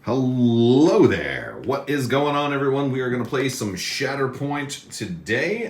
Hello there. What is going on, everyone? We are going to play some Shatterpoint today.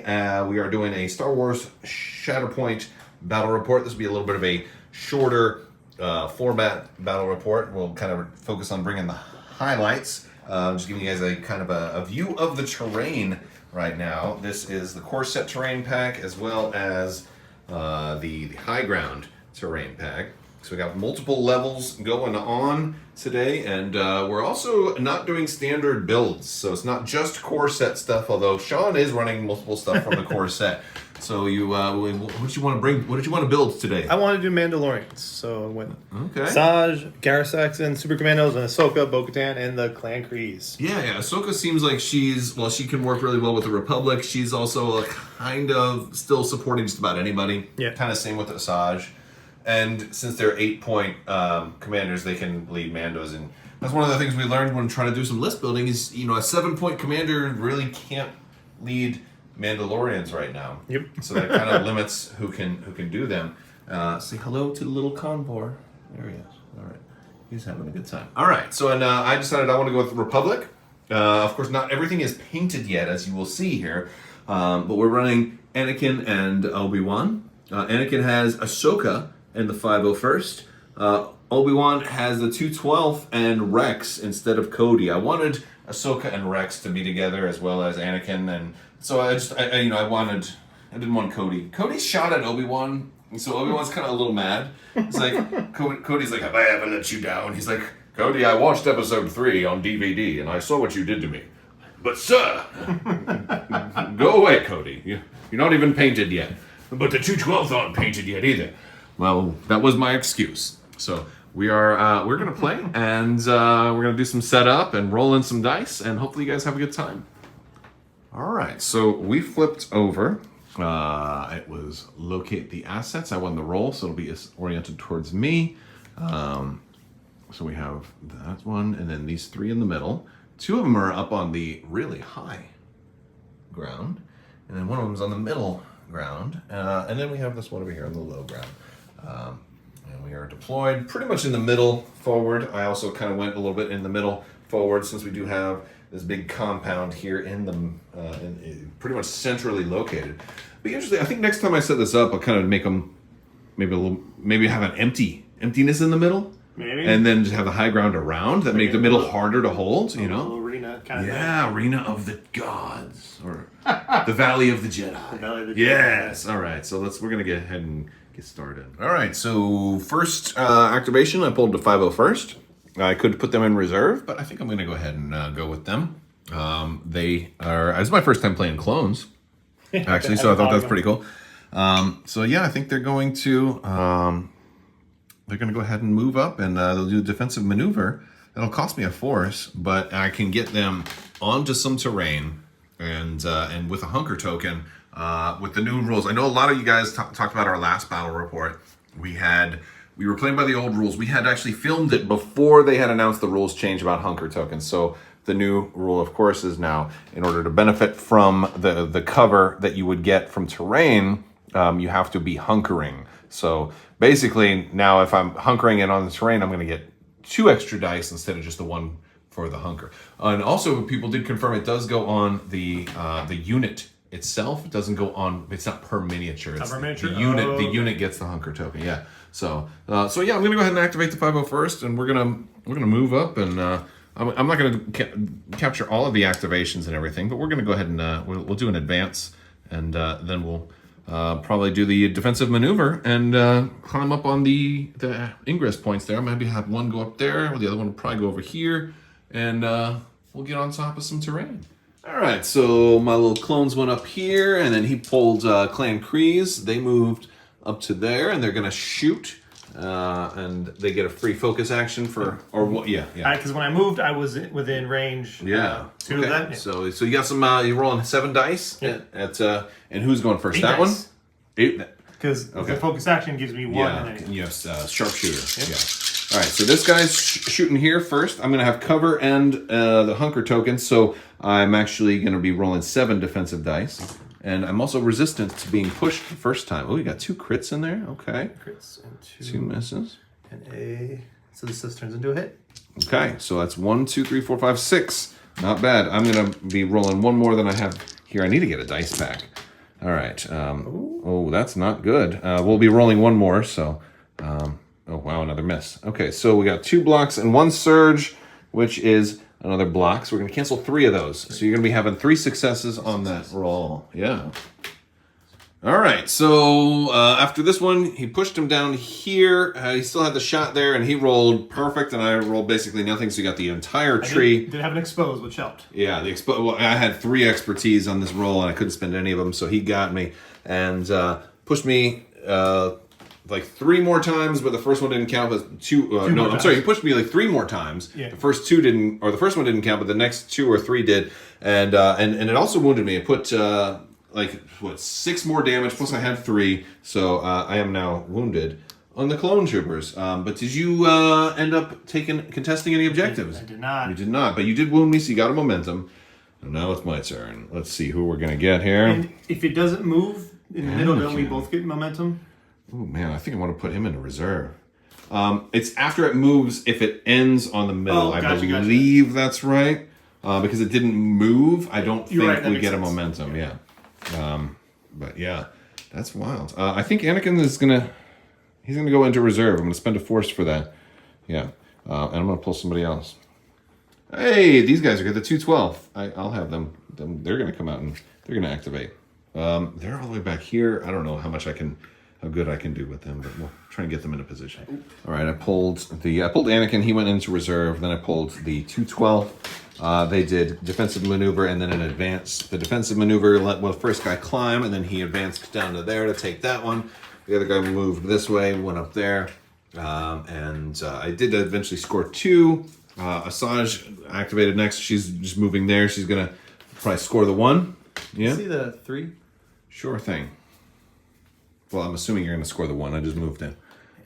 We are doing a Star Wars Shatterpoint battle report. This will be a little bit of a shorter format battle report. We'll kind of focus on bringing the highlights. Just giving you guys a kind of a view of the terrain right now. This is the core set terrain pack as well as the high ground terrain pack. So we got multiple levels going on today, and we're also not doing standard builds. So it's not just core set stuff, although Sean is running multiple stuff from the core set. So you, what did you want to bring? What did you want to build today? I want to do Mandalorians. So I went okay. Saj, Garrus Saxon, Super Commandos, and Ahsoka, Bo-Katan, and the Clan Kryze. Yeah. Ahsoka seems like she can work really well with the Republic. She's also kind of still supporting just about anybody. Yeah. Kind of same with Saj. And since they're 8-point commanders, they can lead Mandos. And that's one of the things we learned when trying to do some list building is, a 7-point commander really can't lead Mandalorians right now. Yep. So that kind of limits who can do them. Say hello to the little convor. There he is. All right. He's having a good time. All right. So I decided I want to go with the Republic. Of course, not everything is painted yet, as you will see here. But we're running Anakin and Obi-Wan. Anakin has Ahsoka and the 501st. Obi-Wan has the 212th and Rex instead of Cody. I wanted Ahsoka and Rex to be together as well as Anakin, and so I didn't want Cody. Cody shot at Obi-Wan, so Obi-Wan's kind of a little mad. It's like, Cody's like, have I ever let you down? He's like, Cody, I watched episode 3 on DVD, and I saw what you did to me. But sir, go away, Cody. You're not even painted yet. But the 212th aren't painted yet either. Well, that was my excuse. So we're gonna play, and we're gonna do some setup and roll in some dice, and hopefully you guys have a good time. All right, so we flipped over. It was locate the assets. I won the roll, so it'll be oriented towards me. So we have that one, and then these 3 in the middle. 2 of them are up on the really high ground, and then one of them is on the middle ground, and then we have this one over here on the low ground. And we are deployed pretty much in the middle forward. I also kind of went a little bit in the middle forward since we do have this big compound here in the pretty much centrally located. But usually, I think next time I set this up, I'll kind of make them maybe have an emptiness in the middle. Maybe. And then just have the high ground around that make the middle harder to hold, A little arena kind of thing. Arena of the Gods, or the Valley of the Jedi. The Valley of the Jedi. Yes. All right. So we're gonna get ahead and get started. All right. So first activation, I pulled the 501st. I could put them in reserve, but I think I'm gonna go ahead and go with them. It's my first time playing clones, actually, so I thought that's pretty cool. So yeah, I think they're going to. They're going to go ahead and move up, and they'll do a defensive maneuver. That'll cost me a force, but I can get them onto some terrain, and with a hunker token, with the new rules. I know a lot of you guys talked about our last battle report. We were playing by the old rules. We had actually filmed it before they had announced the rules change about hunker tokens. So the new rule, of course, is now in order to benefit from the cover that you would get from terrain, you have to be hunkering. So basically, now if I'm hunkering it on the terrain, I'm going to get 2 extra dice instead of just the 1 for the hunker. And also, people did confirm it does go on the unit itself. It doesn't go on. It's not per miniature. It's per miniature. The unit. The unit gets the hunker token. Yeah. So yeah, I'm going to go ahead and activate the 501st, and we're gonna move up, and I'm not going to capture all of the activations and everything, but we're going to go ahead and we'll do an advance, and then we'll. Probably do the defensive maneuver and climb up on the ingress points there. Maybe have one go up there, or the other one will probably go over here, and we'll get on top of some terrain. All right, so my little clones went up here, and then he pulled Clan Kryze. They moved up to there, and they're going to shoot, and they get a free focus action for, or what? Yeah. Because when I moved, I was within range. Yeah. 2 of them. Yeah. So you got some. You're rolling 7 dice. Yeah. And who's going first? 8 that dice. one. 8. Because the focus action gives me 1. Yeah. And then Yes. Sharpshooter. Yep. Yeah. All right. So this guy's shooting here first. I'm going to have cover and the hunker token. So I'm actually going to be rolling 7 defensive dice. And I'm also resistant to being pushed the first time. Oh, you got 2 crits in there? Okay. crits and 2 misses. and a. So this turns into a hit. Okay, so that's 1, 2, 3, 4, 5, 6. Not bad. I'm gonna be rolling one more than I have here. I need to get a dice pack. All right. Oh, that's not good. We'll be rolling one more. So, oh wow, another miss. Okay, so we got 2 blocks and 1 surge, which is another block. So we're gonna cancel 3 of those. So you're gonna be having 3 successes on that roll. Yeah. All right, so after this one, he pushed him down here. He still had the shot there, and he rolled perfect, and I rolled basically nothing, so you got the entire tree. Did have an expose, which helped. Yeah, well, I had 3 expertise on this roll, and I couldn't spend any of them, so he got me and pushed me like 3 more times, but the first one didn't count. But 2. No, I'm sorry, he pushed me like 3 more times. Yeah. The first 2 didn't, or the first one didn't count, but the next 2 or 3 did, and it also wounded me. It put like 6 more damage, plus I had 3, so I am now wounded on the clone troopers. But did you end up contesting any objectives? I did not. You did not, but you did wound me, so you got a momentum. And now it's my turn. Let's see who we're gonna get here. And if it doesn't move in the middle, don't we both get momentum? Oh man, I think I want to put him in a reserve. It's after it moves if it ends on the middle. Gotcha, I believe that's right. Because it didn't move, I don't think we get a momentum. Yeah. But yeah, that's wild. I think Anakin is he's gonna go into reserve. I'm gonna spend a force for that. Yeah, and I'm gonna pull somebody else. Hey, these guys are good. The 212. I'll have them. They're gonna come out and they're gonna activate. They're all the way back here. I don't know how good I can do with them, but we'll try and get them in a position. All right, I pulled Anakin. He went into reserve. Then I pulled the 212. They did defensive maneuver and then an advance. The defensive maneuver let the first guy climb, and then he advanced down to there to take that one. The other guy moved this way, went up there, and I did eventually score 2. Asajj activated next. She's just moving there. She's gonna probably score the 1. Yeah. See the 3? Sure thing. Well, I'm assuming you're gonna score the 1. I just moved in.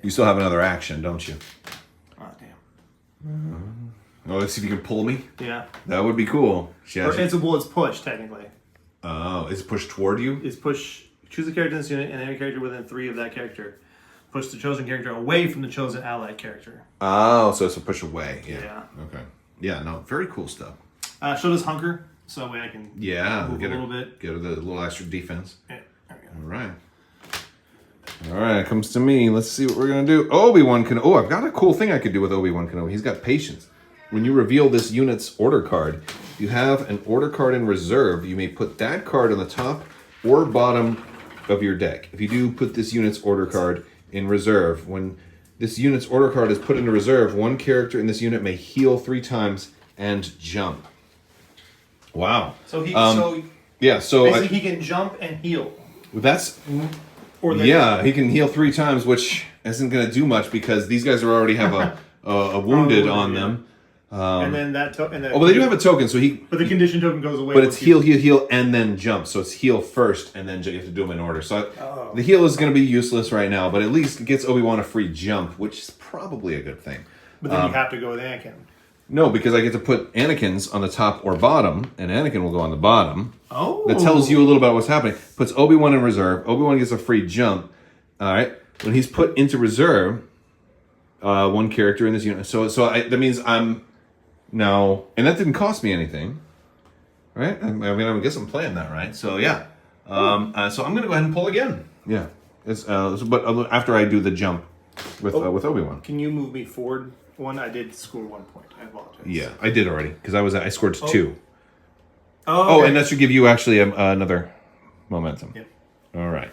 You still have another action, don't you? Oh damn. Oh, let's see if you can pull me. Yeah. That would be cool. It's push technically. Oh, is it pushed toward you? It's push. Choose a character in this unit and any character within 3 of that character. Push the chosen character away from the chosen allied character. Oh, so it's a push away. Yeah. Yeah. Okay. Yeah. No. Very cool stuff. So does hunker, so that way I can move get a little bit. Get a little extra defense. Yeah. There we go. All right. All right, it comes to me. Let's see what we're gonna do. Obi-Wan Kenobi. Oh, I've got a cool thing I could do with Obi-Wan Kenobi. He's got patience. When you reveal this unit's order card, you have an order card in reserve. You may put that card on the top or bottom of your deck. If you do put this unit's order card in reserve, when this unit's order card is put into reserve, 1 character in this unit may heal 3 times and jump. Wow. So he basically he can jump and heal. That's he can heal 3 times, which isn't going to do much because these guys already have a wounded on them. And then that but they do have a token, so But the condition token goes away. But it's heal, and then jump. So it's heal first, and then you have to do them in order. So the heal is going to be useless right now, but at least it gets Obi-Wan a free jump, which is probably a good thing. But then you have to go with Anakin. No, because I get to put Anakin's on the top or bottom, and Anakin will go on the bottom. Oh. That tells you a little about what's happening. Puts Obi-Wan in reserve. Obi-Wan gets a free jump. All right. When he's put into reserve, 1 character in this unit. So that means I'm now, and that didn't cost me anything, right? I mean, I guess I'm playing that right. So yeah. So I'm gonna go ahead and pull again. Yeah. But after I do the jump with Obi-Wan. Can you move me forward 1? I did score 1 point. I apologize. Yeah, I did already because I scored 2. Oh, okay. And that should give you actually another momentum. Yep. All right.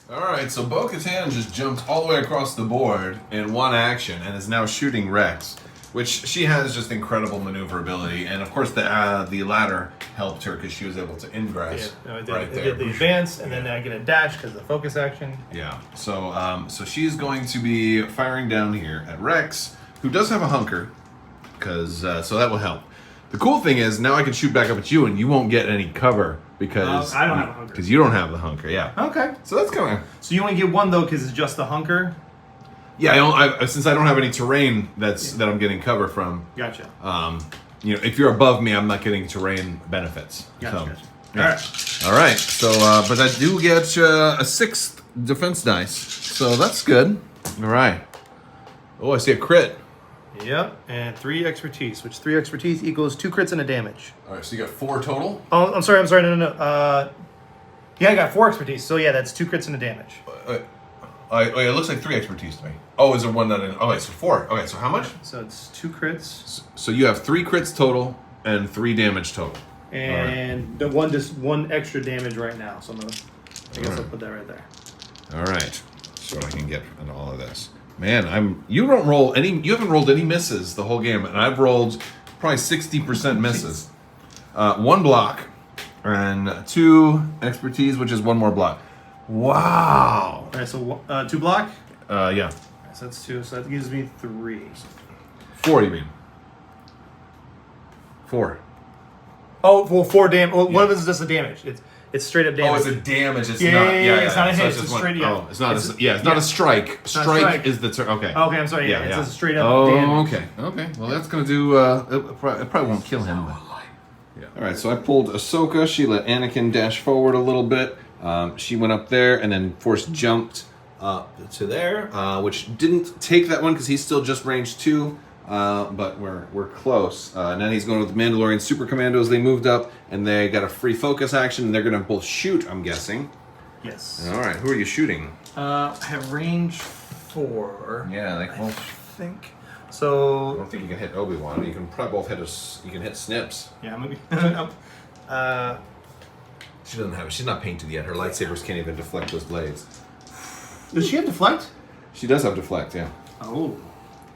All right, so Bo-Katan just jumped all the way across the board in 1 action and is now shooting Rex, which she has just incredible maneuverability. And of course, the ladder helped her because she was able to ingress right there. I did the advance, and then I get a dash because of the focus action. Yeah, so she's going to be firing down here at Rex, who does have a hunker, because so that will help. The cool thing is now I can shoot back up at you, and you won't get any cover because I don't have a hunker. Because you don't have the hunker, yeah. Okay. So that's kind of. So you only get 1 though because it's just the hunker. Yeah, since I don't have any terrain that I'm getting cover from. Gotcha. If you're above me, I'm not getting terrain benefits. Gotcha. Yeah. All right. So, but I do get a 6th defense dice, so that's good. All right. Oh, I see a crit. Yep, and 3 expertise, which 3 expertise equals 2 crits and a damage. All right, so you got 4 total. Oh, I'm sorry, no. Yeah, I got 4 expertise, so yeah, that's 2 crits and a damage. It looks like 3 expertise to me. Oh, is there one that? Oh, wait, so 4. Okay, so how much? So it's 2 crits. So you have 3 crits total and 3 damage total. And the one extra damage right now. So I guess I'll put that right there. All right, so I can get into all of this. Man, you haven't rolled any misses the whole game, and I've rolled probably 60% misses. 1 block and 2 expertise, which is 1 more block. Wow. All right, so 2 block. Yeah. So that's 2. So that gives me 3. 4, you mean? 4. Oh, well, 4 damage. Well, one of it is just a damage. It's straight up damage. Oh, it's a damage. It's Yeah, not. yeah, Yeah, it's not a hit. So It's straight. Yeah. Oh, it's not. It's not a strike. Strike is the term. Okay. Okay, I'm sorry. Yeah, it's just straight up damage. Okay. Well, that's gonna do. It probably won't kill him. But, yeah. All right. So I pulled Ahsoka. She let Anakin dash forward a little bit. She went up there and then force jumped to there, which didn't take that one because he's still just range 2. But we're close. Now he's going with the Mandalorian Super Commandos. They moved up and they got a free focus action. And they're going to both shoot, I'm guessing. Yes. All right, who are you shooting? I have range 4. Yeah, they I both. think. I So don't think you can hit Obi-Wan. You can probably both hit us. You can hit Snips. yeah, maybe. She doesn't have it. She's not painted yet. Her lightsabers can't even deflect those blades. Does she have deflect? She does have deflect, yeah. Oh.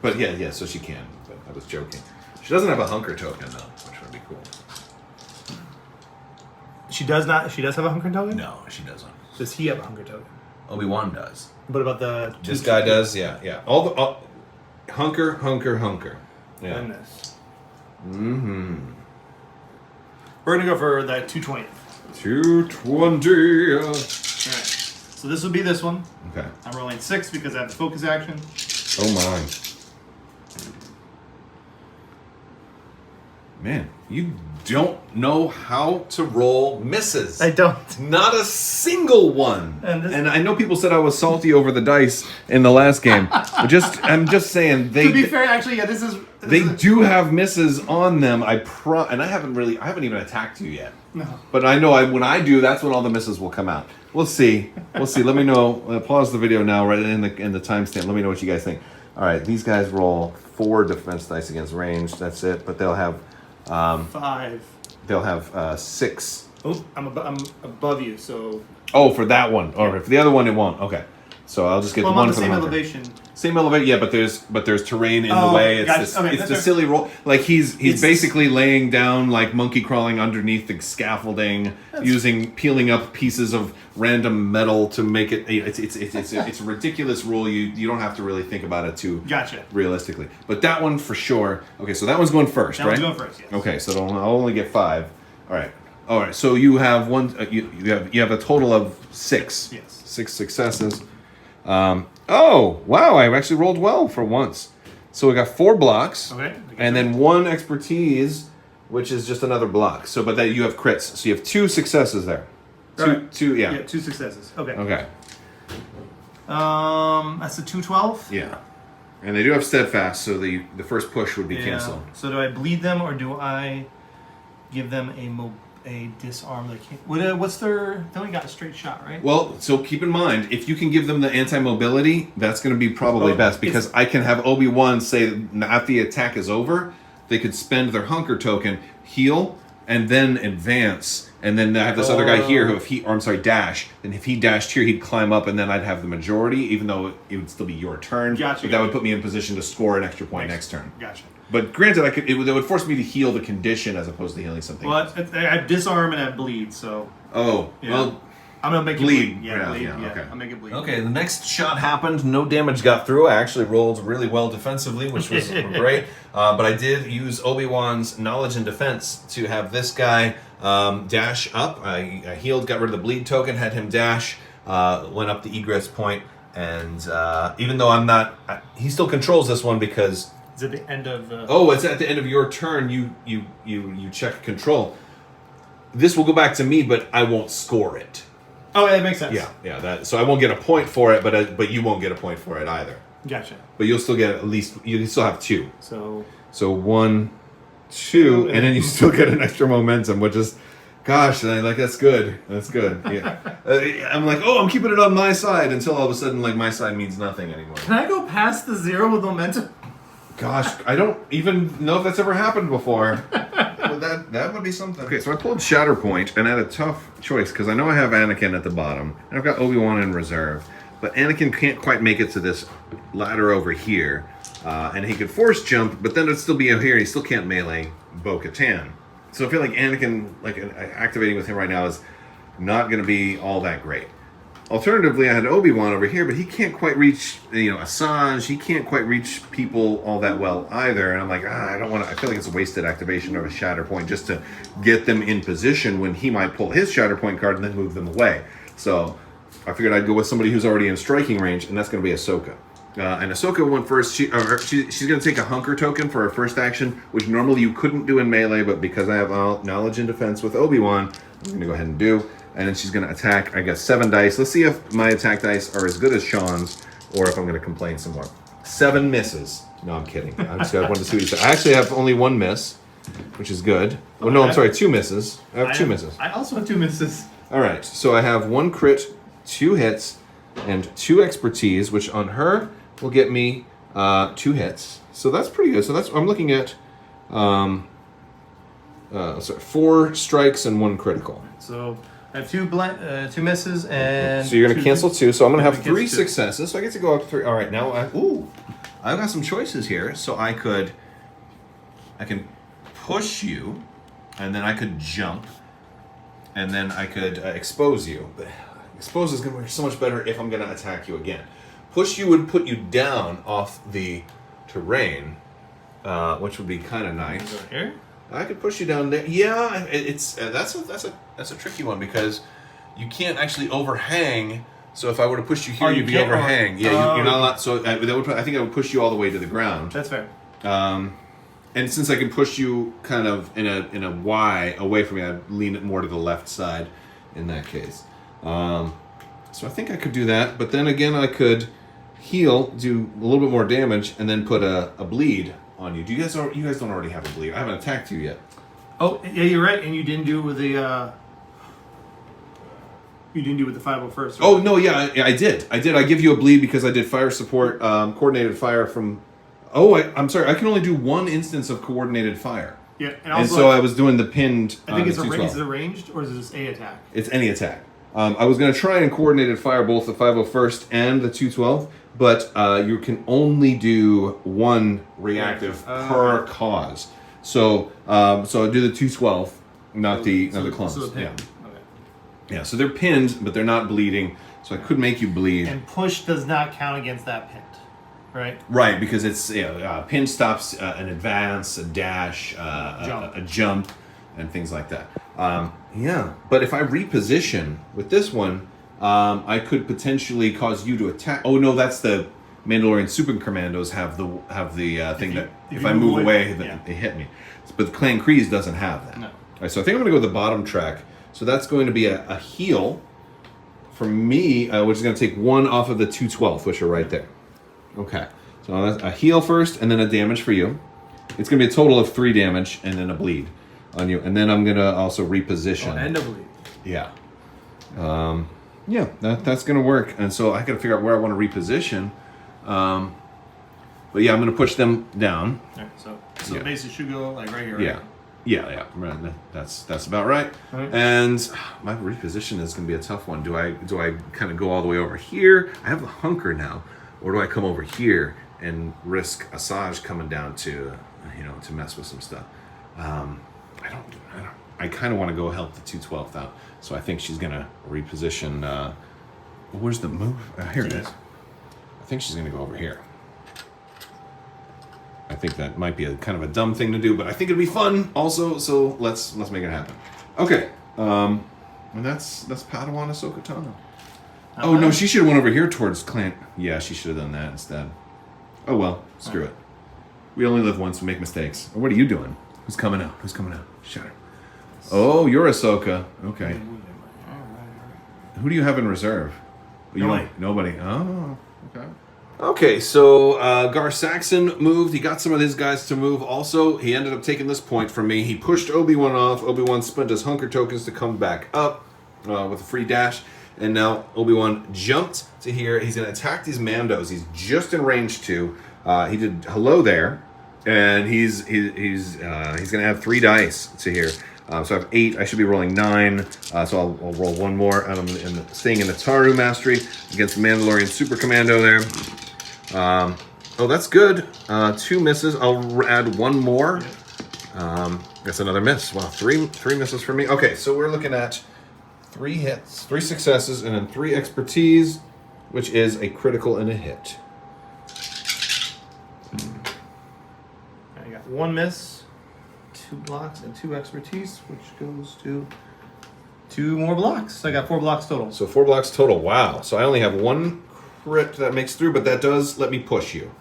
But yeah. So she can. But I was joking. She doesn't have a hunker token though, which would be cool. She does not. She does have a hunker token. No, she doesn't. Does he have a hunker token? Obi-Wan does. What about the? This guy does, yeah. All hunker. Yeah. Goodness. Mm-hmm. We're gonna go for that 220. 220. All right. So this will be this one. Okay. I'm rolling 6 because I have the focus action. Oh my. Man, you don't know how to roll misses. I don't. Not a single one. And I know people said I was salty over the dice in the last game. I'm just saying they. To be fair, actually, yeah, this is. They do have misses on them. And I haven't even attacked you yet. No. But I know when I do, that's when all the misses will come out. We'll see. Let me know. Pause the video now, right in the timestamp. Let me know what you guys think. All right, these guys roll 4 defense dice against range. That's it. But they'll have 5. They'll have 6. Oh, I'm above you, so. Oh, for that one. All right, for the other one, it won't. Okay. So I'll just get Well, the I'm on one the for the same hunter. elevation. Same elevation, yeah, but there's terrain in the way. It's gotcha. this, Okay, it's the silly roll. Like he's basically laying down like monkey crawling underneath the scaffolding, peeling up pieces of random metal to make it. It's a ridiculous rule. You don't have to really think about it too realistically. But that one for sure. Okay, so that one's going first, right? That one's going first. Yes. Okay, so I'll only get 5. All right. So you have one. You have a total of 6. Yes. 6 successes. Oh, wow, I actually rolled well for once. So we got 4 blocks. Okay. And then 1 expertise, which is just another block. So, but that you have crits. So you have 2 successes there. Two, yeah. Yeah, 2 successes. Okay. Okay. That's a 212? Yeah. And they do have steadfast, so the first push would be canceled. So do I bleed them or do I give them a disarm? They can't. What's their? They only got a straight shot, right? Well, so keep in mind, if you can give them the anti-mobility, that's going to be probably best, because I can have Obi-Wan say after the attack is over, they could spend their hunker token, heal, and then advance. And then I have this other guy here who, dash. And if he dashed here, he'd climb up, and then I'd have the majority, even though it would still be your turn. Gotcha. But that would put me in position to score an extra point next turn. Gotcha. But granted, it would force me to heal the condition as opposed to healing something. Well, I disarm and I bleed, so. Oh, yeah. Well. I'm gonna make bleed. it bleed. Yeah, bleed. Yeah, okay. I'll make it bleed. Okay, the next shot happened. No damage got through. I actually rolled really well defensively, which was great. But I did use Obi-Wan's knowledge and defense to have this guy dash up. I healed, got rid of the bleed token, had him dash, went up the egress point, and even though I'm not, he still controls this one because. It's at the end of. It's at the end of your turn. You check control. This will go back to me, but I won't score it. Oh, that makes sense. Yeah. So I won't get a point for it, but you won't get a point for it either. Gotcha. But you'll still get at least, you still have 2. So 1, 2, and then you still get an extra momentum, which is, gosh, and that's good. That's good. Yeah. I'm like, oh, I'm keeping it on my side until all of a sudden, like, my side means nothing anymore. can I go past the 0 with momentum? Gosh, I don't even know if that's ever happened before. Well, that would be something. Okay, so I pulled Shatterpoint, and I had a tough choice, because I know I have Anakin at the bottom, and I've got Obi-Wan in reserve, but Anakin can't quite make it to this ladder over here, and he could force jump, but then it'd still be out here, and he still can't melee Bo-Katan. So I feel like Anakin, like, activating with him right now is not going to be all that great. Alternatively, I had Obi-Wan over here, but he can't quite reach, Assange. He can't quite reach people all that well either. And I'm like, I don't want to. I feel like it's a wasted activation of a Shatterpoint just to get them in position when he might pull his Shatterpoint card and then move them away. So I figured I'd go with somebody who's already in striking range, and that's going to be Ahsoka. And Ahsoka went first. She's going to take a hunker token for her first action, which normally you couldn't do in melee, but because I have knowledge and defense with Obi-Wan, I'm going to go ahead and do. And then she's going to attack. I got 7 dice. Let's see if my attack dice are as good as Sean's, or if I'm going to complain some more. 7 misses. No, I'm kidding. I wanted to see what you said. I actually have only 1 miss, which is good. Oh, no, I'm sorry, 2 misses. I have 2 misses. I also have 2 misses. All right, so I have 1 crit, 2 hits, and 2 expertise, which on her will get me 2 hits. So that's pretty good. So I'm looking at 4 strikes and 1 critical. So I have 2 misses and. So you're going to cancel 2. So I'm going to have 3 cancel 2. successes. So I get to go up to 3. All right, now I've got some choices here. So I can push you, and then I could jump, and then I could expose you. But expose is going to be so much better if I'm going to attack you again. Push you would put you down off the terrain, which would be kind of nice. Over here. I could push you down there. Yeah, that's a tricky one because you can't actually overhang. So if I were to push you here, you'd be overhang. Yeah, you're not allowed. So I think I would push you all the way to the ground. That's fair. And since I can push you kind of in a Y away from me, I'd lean it more to the left side in that case. So I think I could do that. But then again, I could heal, do a little bit more damage, and then put a bleed on you. You guys don't already have a bleed. I haven't attacked you yet. Oh yeah, you're right. And you didn't do it with the. You didn't do it with the 501st. Right? Oh no, yeah, I did. I give you a bleed because I did fire support, coordinated fire from. Oh, I'm sorry. I can only do 1 instance of coordinated fire. Yeah, and so I was doing the pinned. I think is it ranged or is it just a attack? It's any attack. I was going to try and coordinated fire both the 501st and the 212, but you can only do 1 reactive per cause. So I do the 212, not the clones. So the pin. Yeah. Yeah, so they're pinned, but they're not bleeding, so I could make you bleed. And push does not count against that pinned, right? Right, because it's pin stops an advance, a dash, a jump, and things like that. Yeah, but if I reposition with this one, I could potentially cause you to attack. Oh no, that's the Mandalorian Super Commandos have the thing that if I move away, they hit me. But the Clan Kreese doesn't have that. No. All right, so I think I'm going to go with the bottom track. So that's going to be a heal for me, which is going to take 1 off of the 212, which are right there. Okay, so that's a heal first, and then a damage for you. It's going to be a total of 3 damage, and then a bleed on you. And then I'm going to also reposition. Oh, and a bleed. Yeah. Yeah, that's going to work. And so I got to figure out where I want to reposition. But yeah, I'm going to push them down. All right, so basically should go like right here. Right? Yeah. Yeah. That's about right. And my reposition is going to be a tough one. Do I kind of go all the way over here? I have the hunker now, or do I come over here and risk Asajj coming down to mess with some stuff? I kind of want to go help the 212th out, so I think she's going to reposition. Where's the move? Here it is. I think she's going to go over here. I think that might be a kind of a dumb thing to do, but I think it'd be fun also. So let's make it happen. Okay, and that's Padawan Ahsoka Tano. Oh no, she should have went over here towards Clan. Yeah, she should have done that instead. Oh well, screw it. We only live once. We make mistakes. What are you doing? Who's coming out? Shatter. Oh, you're Ahsoka. Okay. Who do you have in reserve? Nobody. Nobody. Oh, okay. Okay, so Gar Saxon moved. He got some of his guys to move also. He ended up taking this point from me. He pushed Obi-Wan off. Obi-Wan spent his hunker tokens to come back up with a free dash. And now Obi-Wan jumped to here. He's going to attack these Mandos. He's just in range 2. He did hello there. And he's going to have 3 dice to here. So I have 8. I should be rolling 9. So I'll roll 1 more. And I'm staying in the Taru Mastery against the Mandalorian Super Commando there. Oh, that's good. 2 misses. I'll add 1 more. That's another miss. Wow, 3 misses for me. Okay, so we're looking at 3 hits, 3 successes, and then 3 expertise, which is a critical and a hit. I got 1 miss, 2 blocks, and 2 expertise, which goes to 2 more blocks. So I got 4 blocks total. So 4 blocks total. Wow. So I only have 1 crit that makes through, but that does let me push you.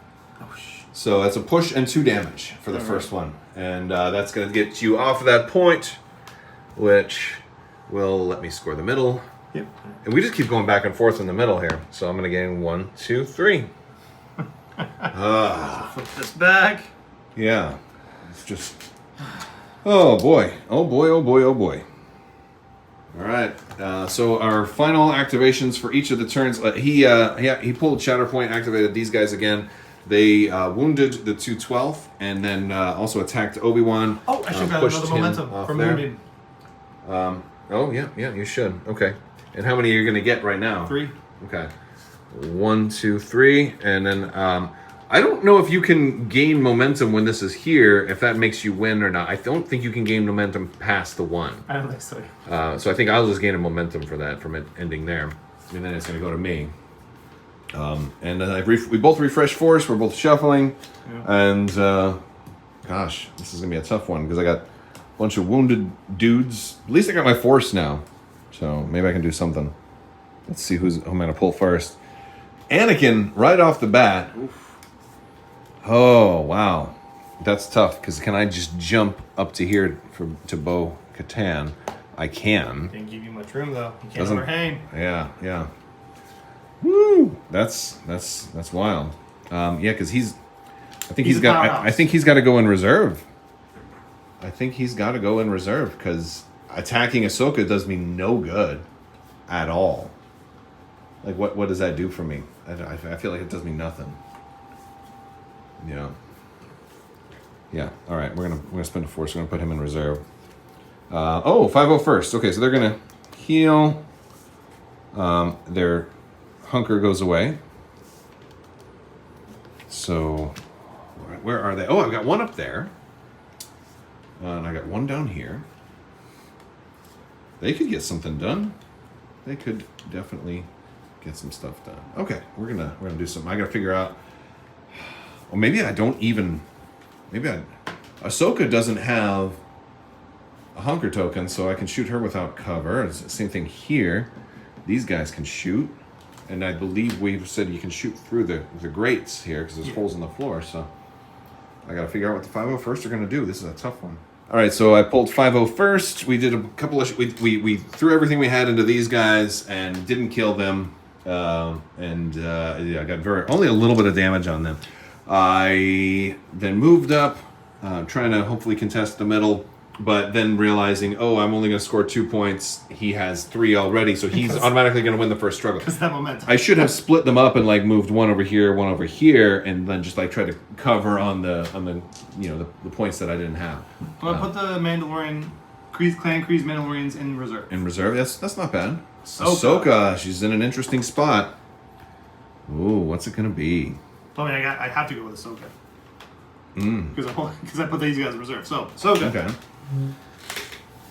So that's a push and 2 damage for the first one. And that's going to get you off of that point, which will let me score the middle. Yep. And we just keep going back and forth in the middle here. So I'm going to gain 1, 2, 3. Flip this back. Yeah. It's just... Oh, boy. Oh, boy, oh, boy, oh, boy. All right. So our final activations for each of the turns. He pulled Shatterpoint, activated these guys again. They wounded the 212th and then also attacked Obi-Wan. Oh, I should have got another momentum from wounded. Oh, yeah, you should. Okay. And how many are you going to get right now? 3. Okay. 1, 2, 3. And then I don't know if you can gain momentum when this is here, if that makes you win or not. I don't think you can gain momentum past the 1. I don't think so. So I think I'll just gain a momentum for that from it ending there. And then it's going to go to me. And then we both refresh force. We're both shuffling. Yeah. And gosh, this is going to be a tough one because I got a bunch of wounded dudes. At least I got my force now. So maybe I can do something. Let's see who I'm going to pull first. Anakin, right off the bat. Oof. Oh, wow. That's tough, because can I just jump up to here to Bo-Katan? I can. Didn't give you much room, though. You can't overhang. Yeah. Woo! That's wild. Yeah, because I think he's got to go in reserve. Because attacking Ahsoka does me no good at all. Like, what does that do for me? I feel like it does me nothing. Yeah. All right, we're gonna spend a force. We're gonna put him in reserve. 5-0 first. Okay, so they're gonna heal. Their hunker goes away. So where are they? Oh, I've got 1 up there, and I got 1 down here. They could get something done. They could definitely get some stuff done. Okay, we're gonna do something. I gotta figure out. Well, maybe I don't even. Ahsoka doesn't have a hunker token, so I can shoot her without cover. It's the same thing here. These guys can shoot, and I believe we've said you can shoot through the grates here because there's holes in the floor. So I got to figure out what the 5-0 first are going to do. This is a tough one. All right, so I pulled 5-0 first. We did a couple of we threw everything we had into these guys and didn't kill them. I got only a little bit of damage on them. I then moved up, trying to hopefully contest the middle, but then realizing, I'm only going to score 2 points. He has 3 already, so he's automatically going to win the first struggle. Because that momentum. I should have split them up and moved 1 over here, 1 over here, and then just try to cover on the points that I didn't have. Well, I put the Mandalorian Clan Kreese Mandalorians in reserve. In reserve, that's not bad. Ahsoka, she's in an interesting spot. Ooh, what's it going to be? I have to go with Ahsoka. Because I put these guys in reserve. So, Ahsoka. Okay.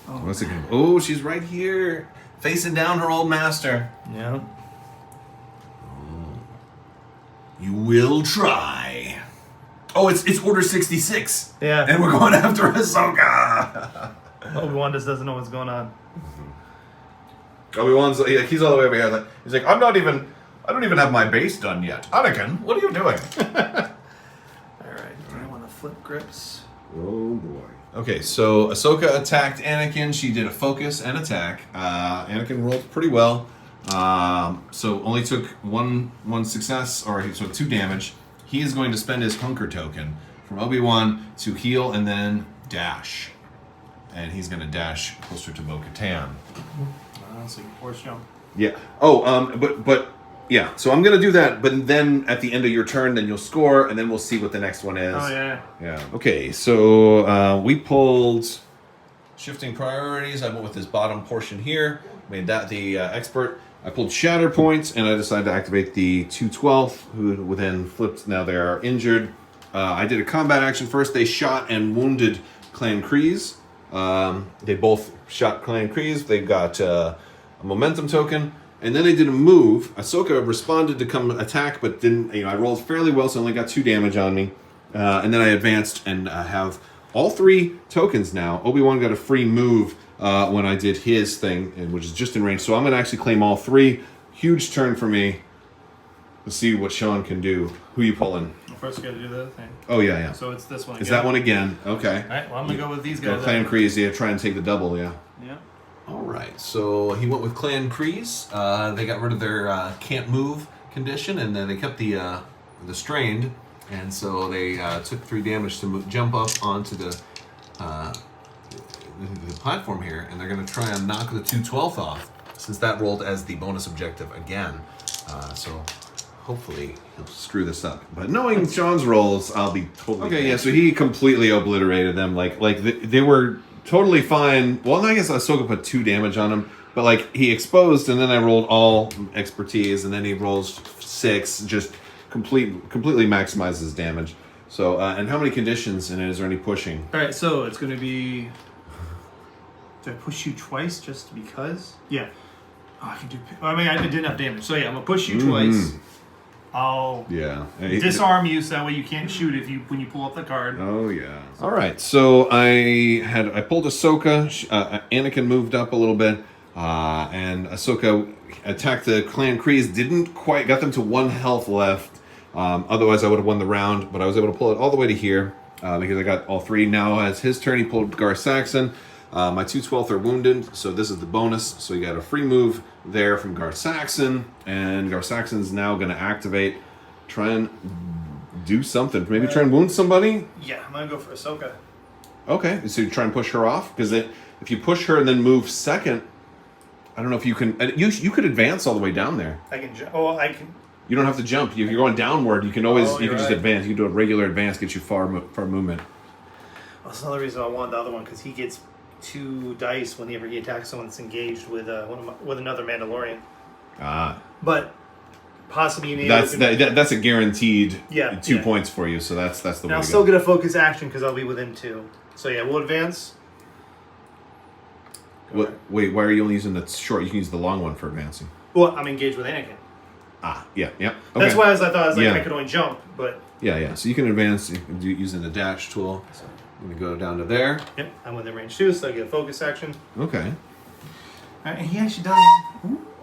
What's it going to be? Oh, she's right here. Facing down her old master. Yeah. You will try. Oh, it's Order 66. Yeah. And we're going after Ahsoka. Obi-Wan just doesn't know what's going on. Obi-Wan's he's all the way over here. He's like, I don't even have my base done yet. Anakin, what are you doing? All right, do I want to flip grips? Oh boy. Okay, so Ahsoka attacked Anakin. She did a focus and attack. Anakin rolled pretty well. So only took one success, or he took 2 damage. He is going to spend his hunker token from Obi-Wan to heal and then dash. And he's going to dash closer to Bo-Katan. So you can force jump. Yeah. Oh, but yeah. So I'm gonna do that, but then at the end of your turn, then you'll score, and then we'll see what the next one is. Oh yeah. Yeah. Okay. So we pulled shifting priorities. I went with this bottom portion here. Made that the expert. I pulled Shatterpoint, and I decided to activate the 212, who then flipped. Now they are injured. I did a combat action first. They shot and wounded Clan Kryze. They both shot Clan Kryze. They got a momentum token, and then they did a move. Ahsoka responded to come attack, but didn't. I rolled fairly well, so only got 2 damage on me. And then I advanced and have all 3 tokens now. Obi-Wan got a free move when I did his thing, which is just in range. So I'm going to actually claim all 3. Huge turn for me. Let's see what Sean can do. Who you pulling? Well, first we got to do the other thing. Oh, yeah. So it's this one again. Is that one again? Okay. All right, well, I'm going to go with these guys. Go Clan Kryze, yeah, try and take the double, yeah. Yeah. All right, so he went with Clan Kryze. They got rid of their can't move condition, and then they kept the strained, and so they took 3 damage to jump up onto the platform here, and they're going to try and knock the 212th off, since that rolled as the bonus objective again. So hopefully he'll screw this up. But knowing Sean's rolls, I'll be totally okay. Yeah, so he completely obliterated them. They were totally fine. Well, I guess Ahsoka put 2 damage on him, but he exposed, and then I rolled all expertise, and then he rolls 6, just completely maximizes his damage. So, and how many conditions, and is there any pushing? All right, so it's going to be. Do I push you twice just because? Yeah. Oh, I can do. I mean, I didn't have damage, so yeah, I'm gonna push you twice. I'll disarm you, so that way you can't shoot when you pull up the card. Oh yeah. All right. So I pulled Ahsoka. Anakin moved up a little bit, and Ahsoka attacked the Clan Kryze. Didn't quite got them to 1 health left. Otherwise, I would have won the round. But I was able to pull it all the way to here because I got all 3. Now, as his turn, he pulled Gar Saxon. My 212th are wounded, so this is the bonus. So you got a free move there from Gar Saxon, and Gar Saxon's now going to activate, try and do something. Maybe try and wound somebody? Yeah, I'm going to go for Ahsoka. Okay, so you try and push her off? Because if you push her and then move second, I don't know if you can... You could advance all the way down there. I can jump. Oh, I can... You don't have to jump. If you're going downward, you can always... you can just right. advance. You can do a regular advance, get you far movement. Well, that's another reason I want the other one, because he gets 2 dice whenever he attacks someone that's engaged with another Mandalorian. But possibly that's a guaranteed 2 2 points for you. So that's the way. Now I'll still get a focus action because I'll be within 2. So yeah, we'll advance. Wait, why are you only using the short? You can use the long one for advancing. Well, I'm engaged with Anakin. Yeah. Okay. That's why I thought I could only jump, but yeah. So you can advance using the dash tool. I'm gonna go down to there. Yep, I'm within range 2, so I get a focus action. Okay. All right, and he actually does.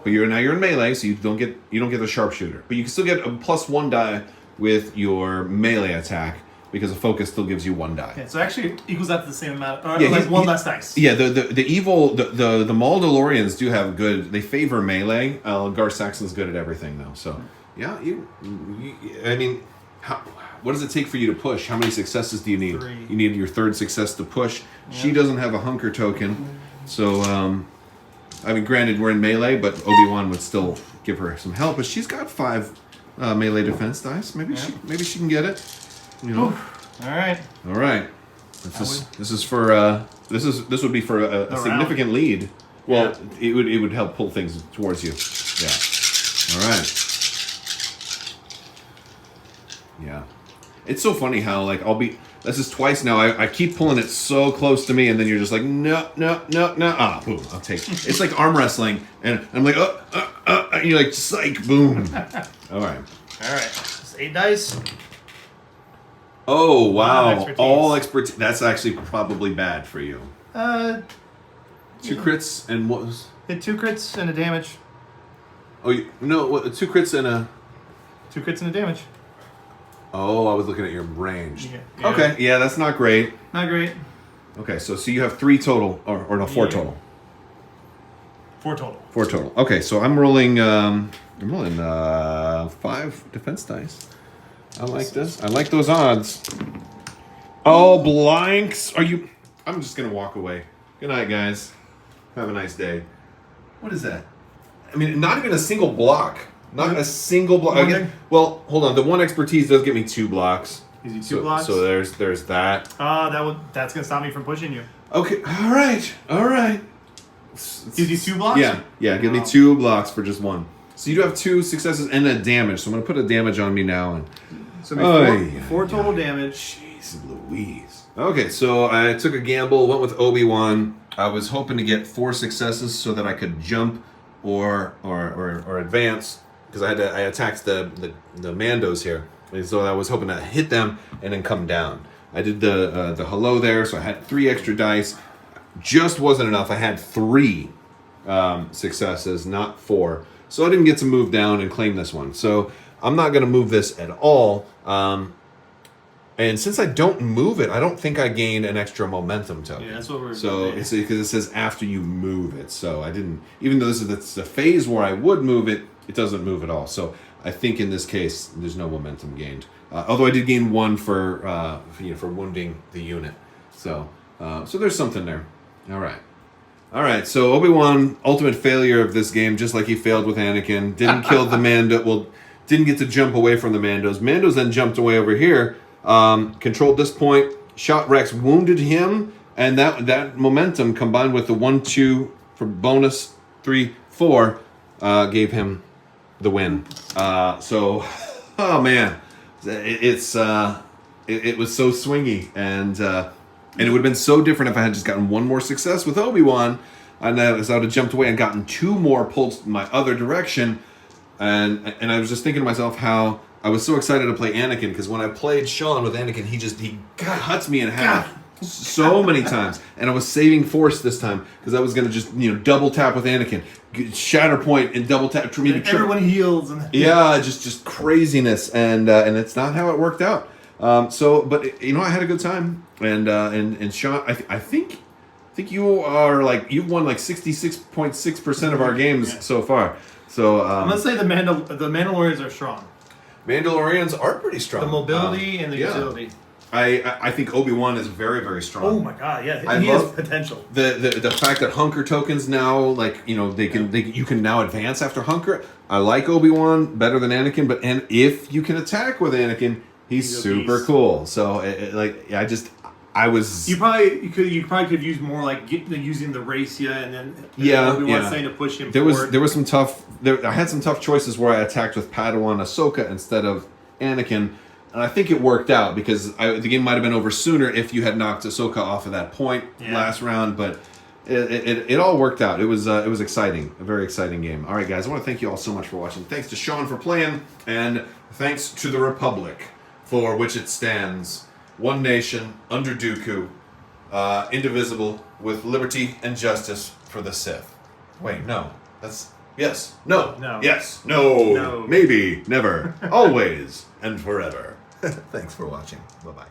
But you're in melee, so you don't get the sharpshooter, but you can still get a +1 die with your melee attack because a focus still gives you 1 die. Yeah, so actually it equals out to the same amount, or one less dice. Yeah, the evil the Mandalorians do have good. They favor melee. Gar Saxon's good at everything though. So yeah, I mean, what does it take for you to push? How many successes do you need? 3. You need your 3rd success to push. Yeah. She doesn't have a hunker token, so I mean, granted we're in melee, but Obi-Wan would still give her some help. But she's got 5 melee defense dice. Maybe she can get it. You know. All right. This would be for a significant lead. Well, it would help pull things towards you. Yeah. All right. Yeah. It's so funny how this is twice now. I keep pulling it so close to me, and then you're just like no. Boom! I'll take it. It's like arm wrestling, and I'm like and you're like psych, boom. All right. It's 8 dice. Oh wow! All expertise. That's actually probably bad for you. 2 crits and what was? Hit 2 crits and a damage. Oh no! 2 crits and a. 2 crits and a damage. Oh, I was looking at your range. Yeah. Okay, yeah, that's not great. Not great. Okay, so you have 3 total, or no, 4 total. 4 total. 4 total. Okay, so I'm rolling 5 defense dice. I like this. I like those odds. Oh, blanks. Are you... I'm just going to walk away. Good night, guys. Have a nice day. What is that? I mean, not even a single block. Not a single block. Well, hold on. The 1 expertise does give me 2 blocks. Gives you 2 blocks? So there's that. That's going to stop me from pushing you. Okay. All right. Gives you 2 blocks? Yeah. Give me 2 blocks for just 1. So you do have 2 successes and a damage. So I'm going to put a damage on me now. And so 4 total damage. Jeez Louise. Okay, so I took a gamble, went with Obi-Wan. I was hoping to get 4 successes so that I could jump or advance, because I attacked the Mandos here. And so I was hoping to hit them and then come down. I did the hello there, so I had 3 extra dice. Just wasn't enough. I had 3 successes, not 4. So I didn't get to move down and claim this one. So I'm not going to move this at all. And since I don't move it, I don't think I gained an extra momentum token. Yeah, that's what we're So it's because it says after you move it. So I didn't, even though it's a phase where I would move it, it doesn't move at all. So I think in this case, there's no momentum gained. Although I did gain 1 for wounding the unit. So there's something there. All right. So Obi-Wan, ultimate failure of this game, just like he failed with Anakin. Didn't kill the Mando. Well, didn't get to jump away from the Mandos. Mandos then jumped away over here. Controlled this point, shot Rex, wounded him, and that momentum combined with the 1, 2 for bonus 3, 4 gave him the win. Oh man, it was so swingy, and it would have been so different if I had just gotten 1 more success with Obi-Wan, and I would have jumped away and gotten 2 more pulled my other direction, and I was just thinking to myself how I was so excited to play Anakin, because when I played Sean with Anakin, he cuts me in half so many times, and I was saving force this time because I was going to just double tap with Anakin, Shatterpoint and double tap. Everyone heals. Just craziness, and it's not how it worked out. But I had a good time, and Sean, I think you are you've won 66.6% of our games so far. So I'm gonna say the Mandalorians are strong. Mandalorians are pretty strong. The mobility and the utility. I think Obi-Wan is very, very strong. Oh my god, yeah, he has potential. The fact that hunker tokens now, you can now advance after hunker. I like Obi-Wan better than Anakin, and if you can attack with Anakin, he's super cool. So you probably could use more using the Racia and then Obi-Wan saying to push him forward. I had some tough choices where I attacked with Padawan Ahsoka instead of Anakin, and I think it worked out because the game might have been over sooner if you had knocked Ahsoka off of that point last round. But it all worked out. It was exciting, a very exciting game. All right, guys, I want to thank you all so much for watching. Thanks to Sean for playing, and thanks to the Republic for which it stands. One nation under Dooku, indivisible, with liberty and justice for the Sith. Wait, no. That's... Yes. No. No. Yes. No. Maybe. Never. Always. And forever. Thanks for watching. Bye-bye.